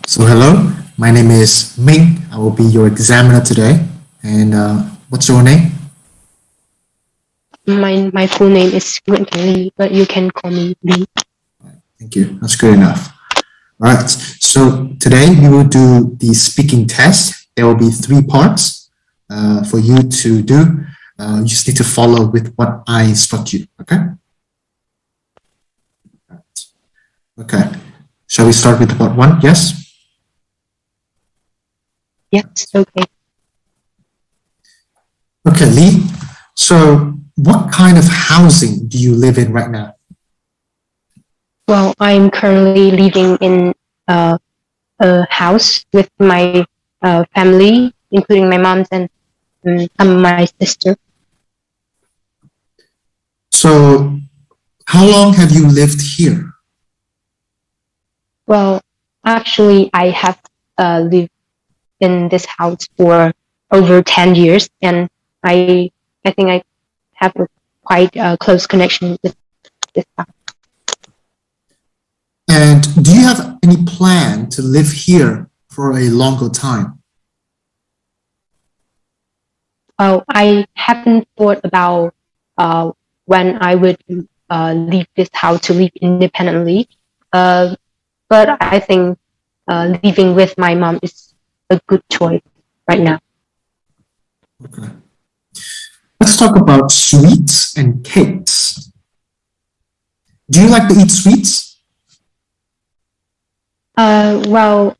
So hello, my name is Ming. I will be your examiner today. And what's your name? My full name is Lee, but you can call me Lee. Thank you. That's good enough. All right. So today we will do the speaking test. There will be three parts for you to do. You just need to follow with what I instruct you. Okay. Okay. Shall we start with part one? Yes. Yes, okay. Okay, Lee. So what kind of housing do you live in right now? Well, I'm currently living in a house with my family, including my mom and my sister. So how long have you lived here? Well, actually, I have lived in this house for over 10 years, and I think I have a quite close connection with this house. And do you have any plan to live here for a longer time? Oh, I haven't thought about uh, when I would leave this house to live independently. Uh, but I think living with my mom is a good choice right now. Okay. Let's talk about sweets and cakes. Do you like to eat sweets? Well,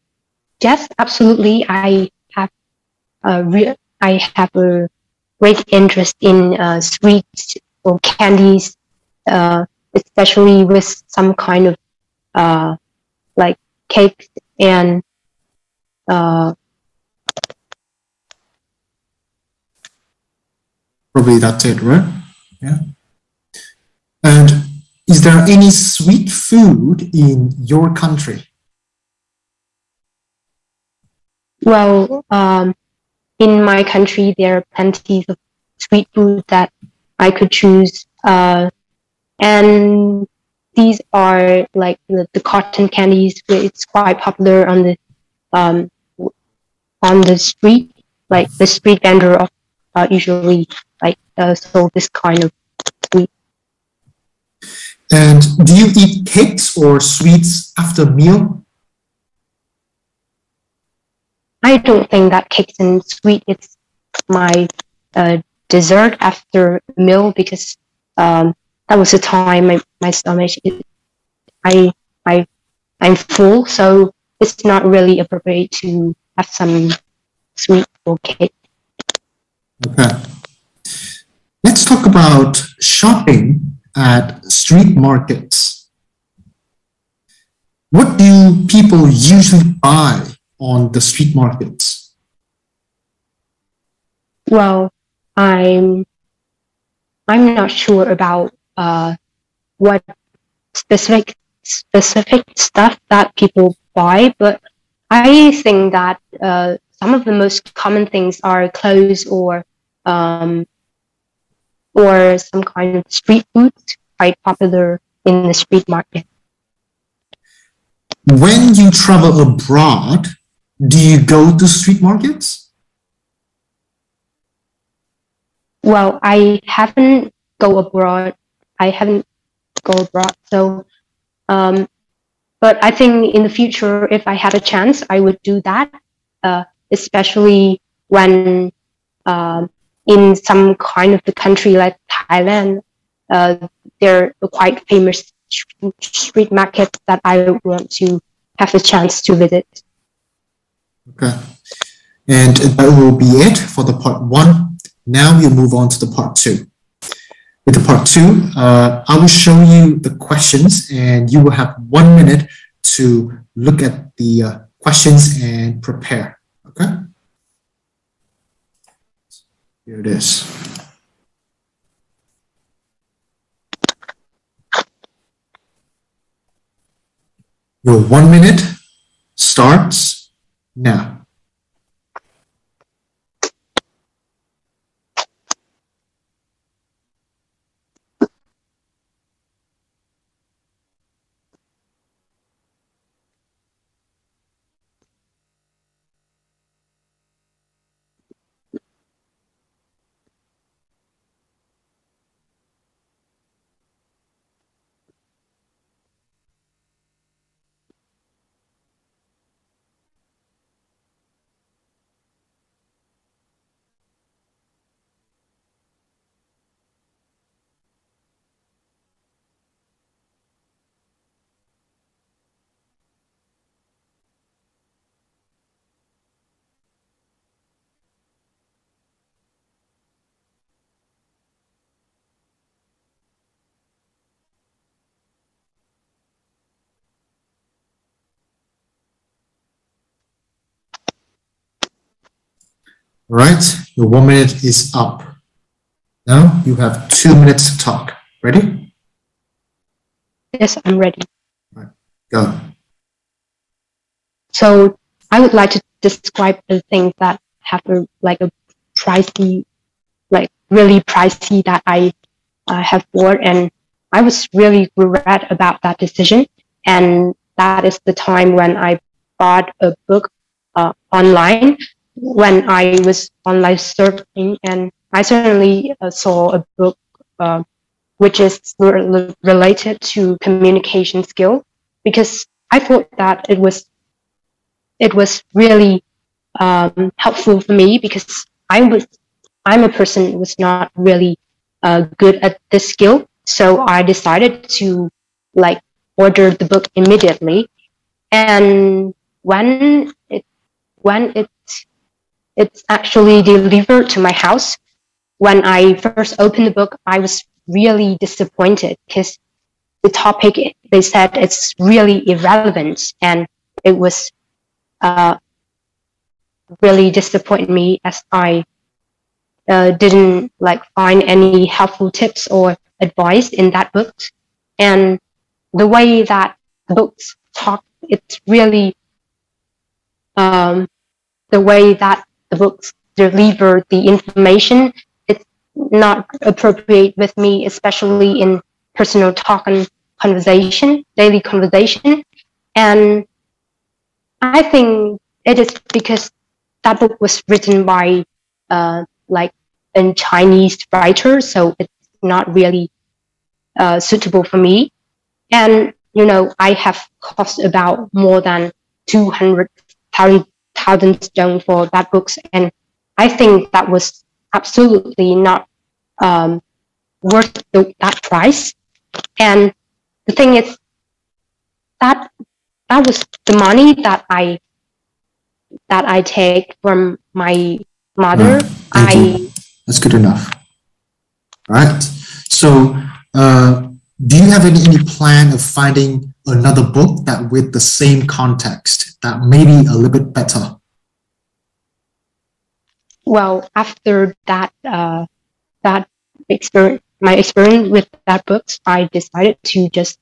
yes, absolutely. I have a great interest in sweets or candies, uh, especially with some kind of uh, like cakes and uh, Probably that's it, right? Yeah. And is there any sweet food in your country? well, in my country, there are plenty of sweet food that I could choose. And these are like the cotton candies. It's quite popular um, on the street. Like the street vendor of usually like sold this kind of sweet. And do you eat cakes or sweets after meal? I don't think that cakes and sweet is my dessert after meal because that was the time my stomach I I I'm full, so it's not really appropriate to have some sweet or cake. Okay. Let's talk about shopping at street markets. What do people usually buy on the street markets? Well, I'm I'm not sure about what specific stuff that people buy, but I think that some of the most common things are clothes um, or some kind of street foods, quite popular in the street market. When you travel abroad, do you go to street markets? Well, I haven't go abroad. I haven't go abroad, so um, but I think in the future, if I had a chance, I would do that, especially when um, in some kind of the country like Thailand, uh, there are quite famous street markets that I want to have a chance to visit. Okay. And that will be it for the part one. Now we'll move on to the part two. With the part two, I will show you the questions and you will have 1 minute to look at the questions and prepare. Okay? Here it is. Your 1 minute starts now. Right, your 1 minute is up. Now you have 2 minutes to talk. Ready? Yes, I'm ready. Right, go. So I would like to describe the things that have a pricey, like really pricey that I have bought, and I was really regret about that decision. And that is the time when I bought a book online, when I was online searching, and I certainly saw a book which is related to communication skill, because I thought that it was really helpful for me, because I'm a person who was not really good at this skill. So I decided to like order the book immediately. And when it's actually delivered to my house, when I first opened the book, I was really disappointed, because the topic, they said, it's really irrelevant, and it was uh, really disappointed me, as I didn't find any helpful tips or advice in that book. And the way that books talk, it's really the way that the books deliver the information, it's not appropriate with me, especially in personal talk and conversation, daily conversation. And I think it is because that book was written by like a Chinese writer, so it's not really suitable for me. And I have cost about more than 200,000 stone for that books, and I think that was absolutely not worth that price. And the thing is that that was the money that I take from my mother. Thank you. That's good enough. All right. So, do you have any plan of finding another book that with the same context that may be a little bit better? Well, after that experience, my experience with that books, I decided to just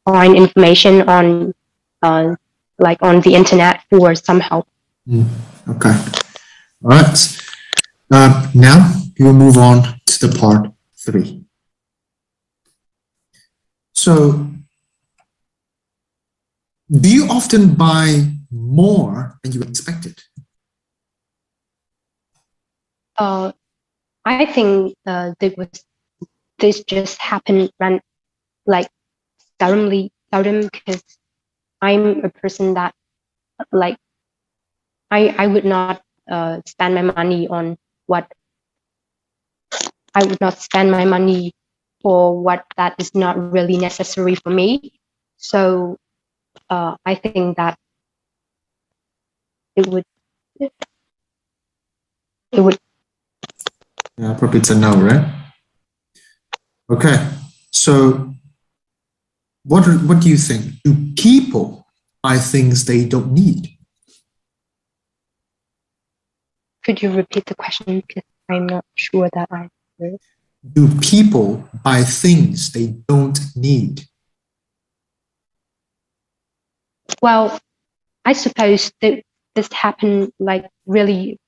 find information on on the internet for some help. Okay. All right. Now we will move on to the part 3. So, do you often buy more than you expected? I think this just happened seldom, because I'm a person that I would not spend my money on what I would not spend my money for what that is not really necessary for me. So I think that it would. Yeah, probably it's a no, right? Okay. So, what do you think? Do people buy things they don't need? Could you repeat the question, because I'm not sure that I heard. Do people buy things they don't need? Well, I suppose that this happened really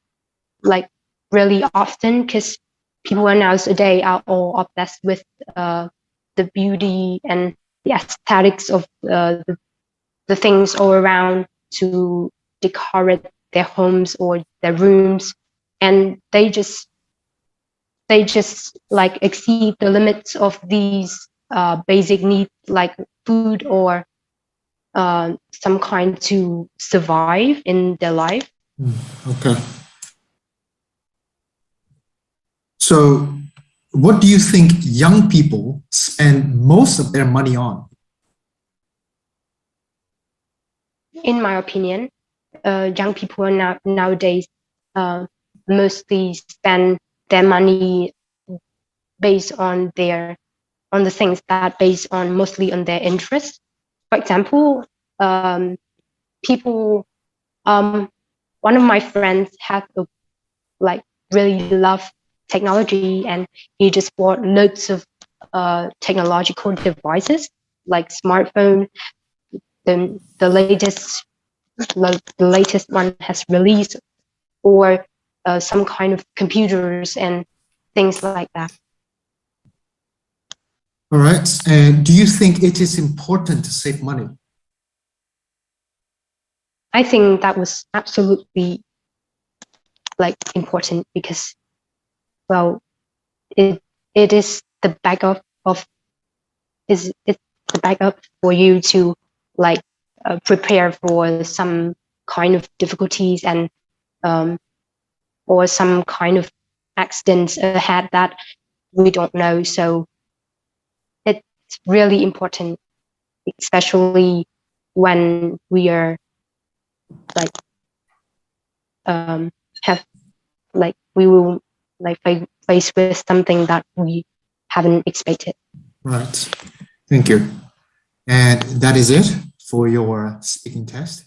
often, because people nowadays are all obsessed with the beauty and the aesthetics of the things all around to decorate their homes or their rooms, and they just exceed the limits of these basic needs, like food or some kind to survive in their life. Okay. So, what do you think young people spend most of their money on? In my opinion, young people nowadays mostly spend their money based on the things that based on mostly on their interests. For example, people one of my friends had like really love technology, and he just bought loads of technological devices like smartphone. The latest one has released, or some kind of computers and things like that. All right. And do you think it is important to save money? I think that was absolutely like important, because, well, it is the backup of it's the backup for you to like prepare for some kind of difficulties, and or some kind of accidents ahead that we don't know. So it's really important, especially when we are like have like we will like face with something that we haven't expected. Right. Thank you. And that is it for your speaking test.